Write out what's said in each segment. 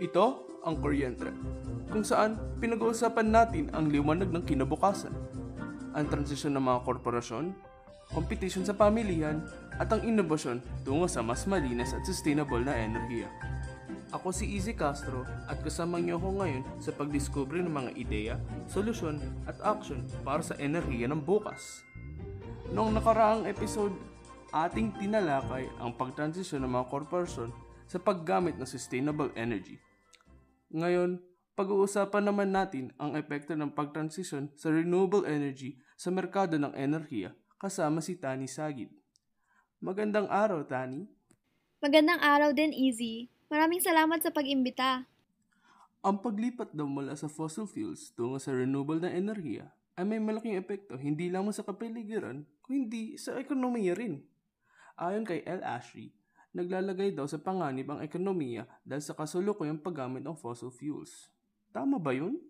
Ito ang kuryente, kung saan pinag-uusapan natin ang liwanag ng kinabukasan, ang transisyon ng mga korporasyon, kompetisyon sa pamilihan, at ang inobasyon tungo sa mas malinis at sustainable na enerhiya. Ako si Izzy Castro at kasama niyo ako ngayon sa pagdiskubre ng mga ideya, solusyon at action para sa enerhiya ng bukas. Noong nakaraang episode, ating tinalakay ang pagtransisyon ng mga korporasyon sa paggamit ng sustainable energy. Ngayon, pag-uusapan naman natin ang epekto ng pagtransisyon sa renewable energy sa merkado ng enerhiya kasama si Tani Sagid. Magandang araw, Tani. Magandang araw din, Easy. Maraming salamat sa pag-imbita. Ang paglipat daw mula sa fossil fuels tungo sa renewable na enerhiya ay may malaking epekto hindi lamang sa kapaligiran, kundi sa ekonomiya rin. Ayon kay L. Ashry, naglalagay daw sa panganib ang ekonomiya dahil sa kasulukuyang paggamit ng fossil fuels. Tama ba yun?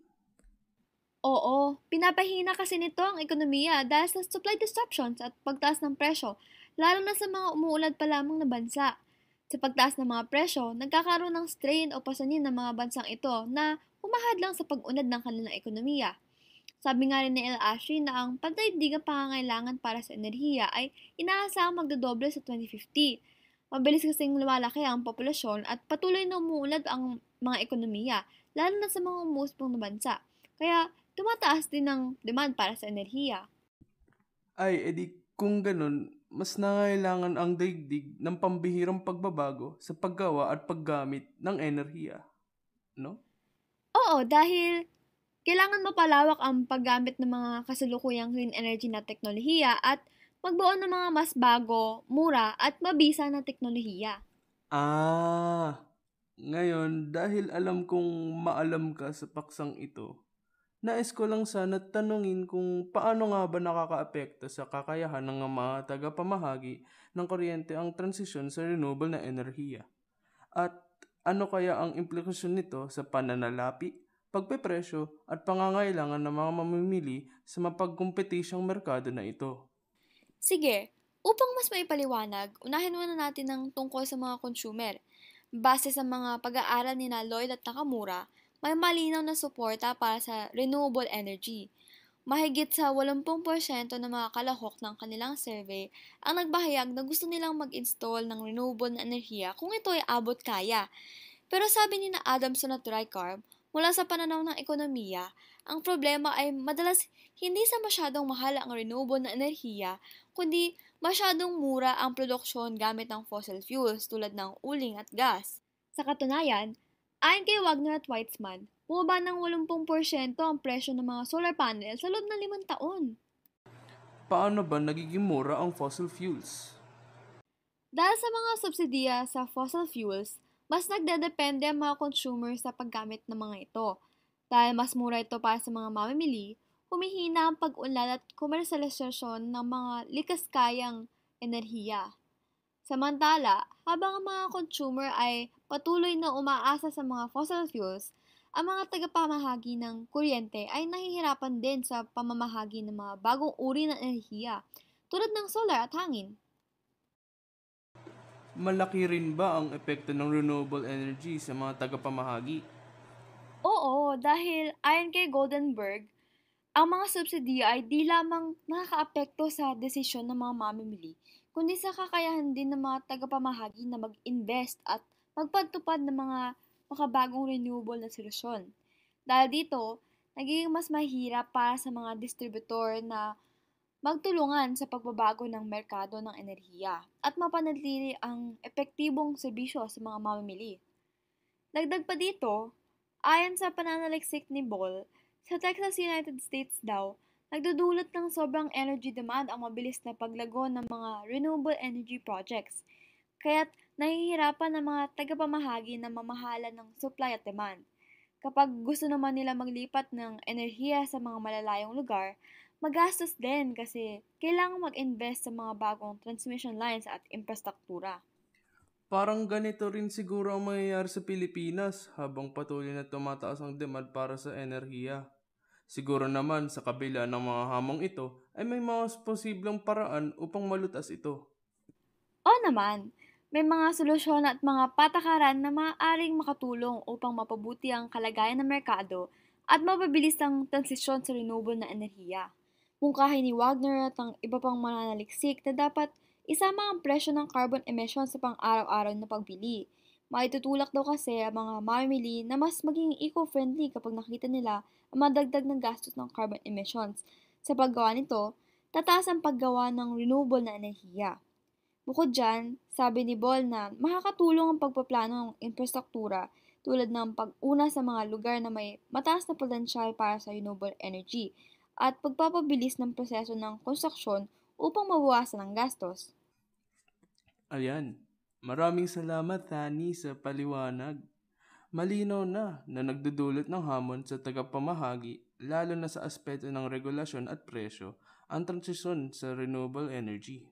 Oo, pinapahina kasi nito ang ekonomiya dahil sa supply disruptions at pagtaas ng presyo, lalo na sa mga umuulad pa lamang na bansa. Sa pagtaas ng mga presyo, nagkakaroon ng strain o pasanin ng mga bansang ito na humahadlang sa pag-unad ng kanilang ekonomiya. Sabi nga rin ni El Ashri na ang pandaigdigang pangangailangan para sa enerhiya ay inaasahang magdodoble sa 2050. Mabilis kasing lumalaki ang populasyon at patuloy na umuunlad ang mga ekonomiya, lalo na sa mga umuusbong na bansa. Kaya tumataas din ang demand para sa enerhiya. Ay, edi kung ganun, mas nangailangan ang daigdig ng pambihirang pagbabago sa paggawa at paggamit ng enerhiya. No? Oo, dahil kailangan mapalawak ang paggamit ng mga kasalukuyang clean energy na teknolohiya at magbuo ng mga mas bago, mura at mabisa na teknolohiya. Ah, ngayon dahil alam kong maalam ka sa paksang ito, nais ko lang sana tanungin kung paano nga ba nakakaapekto sa kakayahan ng mga tagapamahagi ng kuryente ang transisyon sa renewable na enerhiya. At ano kaya ang implikasyon nito sa pananalapi, pagpepresyo at pangangailangan ng mga mamimili sa mapagkompetisyong merkado na ito? Sige, upang mas maipaliwanag, unahin muna natin ng tungkol sa mga consumer. Base sa mga pag-aaral ni na Lloyd at Nakamura, may malinaw na suporta para sa renewable energy. Mahigit sa 80% ng mga kalahok ng kanilang survey ang nagbahayag na gusto nilang mag-install ng renewable na enerhiya kung ito ay abot kaya. Pero sabi ni na Adamson at Rycarb, mula sa pananaw ng ekonomiya, ang problema ay madalas hindi sa masyadong mahal ang renewable na enerhiya, kundi masyadong mura ang produksyon gamit ng fossil fuels tulad ng uling at gas. Sa katunayan, ayon kay Wagner at Weitzman, bumaba ng 80% ang presyo ng mga solar panel sa loob ng 5 taon. Paano ba nagiging mura ang fossil fuels? Dahil sa mga subsidiya sa fossil fuels, mas nagdedepende ang mga consumer sa paggamit ng mga ito. Dahil mas mura ito para sa mga mamimili, humihina ang pag-unlad at komersalisasyon ng mga likas kayang enerhiya. Samantala, habang ang mga consumer ay patuloy na umaasa sa mga fossil fuels, ang mga tagapamahagi ng kuryente ay nahihirapan din sa pamamahagi ng mga bagong uri ng enerhiya, tulad ng solar at hangin. Malaki rin ba ang epekto ng renewable energy sa mga tagapamahagi? Oo, dahil ayon kay Goldenberg, ang mga subsidiya ay di lamang nakakaapekto sa desisyon ng mga mamimili, kundi sa kakayahan din ng mga tagapamahagi na mag-invest at magpatupad ng mga makabagong renewable na solusyon. Dahil dito, nagiging mas mahirap para sa mga distributor na magtulungan sa pagbabago ng merkado ng enerhiya at mapanatili ang epektibong serbisyo sa mga mamimili. Dagdag pa dito, ayon sa pananaliksik ni Ball, sa Texas, United States daw, nagdudulot ng sobrang energy demand ang mabilis na paglago ng mga renewable energy projects. Kaya't nahihirapan ang mga tagapamahagi na mamahalan ng supply at demand. Kapag gusto naman nila maglipat ng enerhiya sa mga malalayong lugar, magastos din kasi kailangan mag-invest sa mga bagong transmission lines at infrastruktura. Parang ganito rin siguro ang mangyayari sa Pilipinas habang patuloy na tumataas ang demand para sa enerhiya. Siguro naman sa kabila ng mga hamong ito ay may mga posibleng paraan upang malutas ito. O naman, May mga solusyon at mga patakaran na maaaring makatulong upang mapabuti ang kalagayan ng merkado at mapabilis ang transisyon sa renewable na enerhiya. Mungkahi ni Wagner at ang iba pang mananaliksik na dapat isama ang presyo ng carbon emissions sa pang-araw-araw na pagbili. Maitutulak daw kasi ang mga mamimili na mas maging eco-friendly kapag nakita nila ang madagdag na gastos ng carbon emissions. Sa paggawa nito, tataas ang paggawa ng renewable na enerhiya. Bukod dyan, sabi ni Bol na makakatulong ang pagpaplano ng infrastruktura tulad ng pag-una sa mga lugar na may mataas na potensyal para sa renewable energy at pagpapabilis ng proseso ng konstruksyon upang mabawasan ang gastos. Ayan, maraming salamat Tani sa paliwanag. Malinaw na nagdudulot ng hamon sa tagapamahagi lalo na sa aspeto ng regulasyon at presyo ang transisyon sa renewable energy.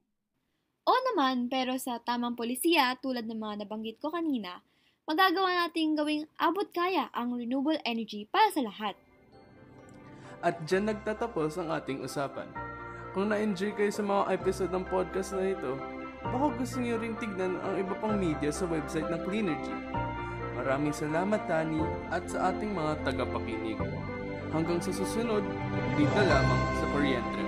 Oo naman, pero sa tamang polisiya tulad ng mga nabanggit ko kanina, magagawa nating gawing abot kaya ang renewable energy para sa lahat. At dyan nagtatapos ang ating usapan. Kung na-enjoy kayo sa mga episode ng podcast na ito, baka gusto niyo ring tignan ang iba pang media sa website ng Cleanergy. Maraming salamat Tani at sa ating mga tagapakinig. Hanggang sa susunod, dito lamang sa Kuryente.